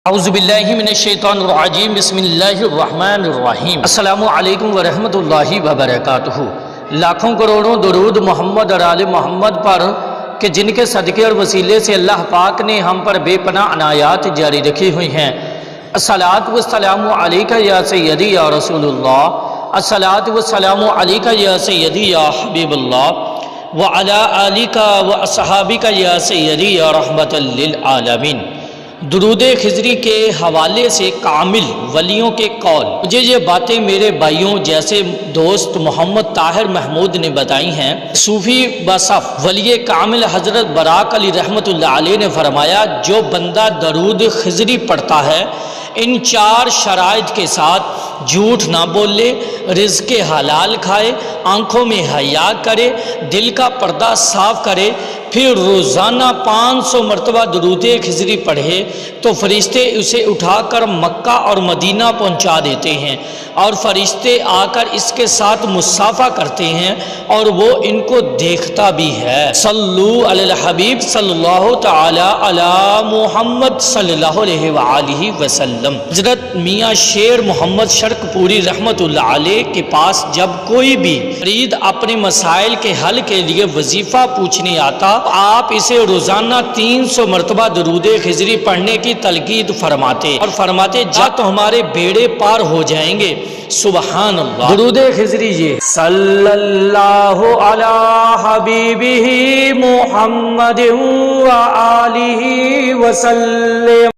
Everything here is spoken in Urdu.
اعوذ باللہ من الشیطان الرجیم بسم اللہ الرحمن الرحیم السلام علیکم ورحمۃ اللہ وبرکاتہ۔ لاکھوں کروڑوں درود محمد اور آل محمد پر کہ جن کے صدقے اور وسیلے سے اللہ پاک نے ہم پر بے پناہ عنایات جاری رکھی ہوئی ہیں۔ الصلاۃ والسلام علیکہ یا سیدی یا رسول اللہ، الصلاۃ والسلام علیکہ یا سیدی یا حبیب اللہ، وعلی آلکہ واصحابکہ یا سیدی یا رحمۃ للعالمین۔ درود خضری کے حوالے سے کامل ولیوں کے قول۔ مجھے یہ باتیں میرے بھائیوں جیسے دوست محمد طاہر محمود نے بتائی ہیں۔ صوفی بصف ولی کامل حضرت براک علی رحمۃ اللہ علیہ نے فرمایا، جو بندہ درود خضری پڑھتا ہے ان چار شرائط کے ساتھ جھوٹ نہ بولے، رزق حلال کھائے، آنکھوں میں حیا کرے، دل کا پردہ صاف کرے، پھر روزانہ 500 مرتبہ درود خضری پڑھے تو فرشتے اسے اٹھا کر مکہ اور مدینہ پہنچا دیتے ہیں، اور فرشتے آ کر اس کے ساتھ مصافحہ کرتے ہیں اور وہ ان کو دیکھتا بھی ہے۔ صلو علی الحبیب صلی اللہ تعالی علی محمد صلی اللہ علیہ وآلہ وسلم۔ حضرت میاں شیر محمد شرق پوری رحمت اللہ علیہ کے پاس جب کوئی بھی مرید اپنے مسائل کے حل کے لیے وظیفہ پوچھنے آتا، آپ اسے روزانہ 300 مرتبہ درود خضری پڑھنے کی تلقین فرماتے اور فرماتے، جا تو ہمارے بیڑے پار ہو جائیں گے۔ سبحان اللہ۔ درود خضری یہ صلی اللہ علی حبیبہ محمد و آلہ وسلم۔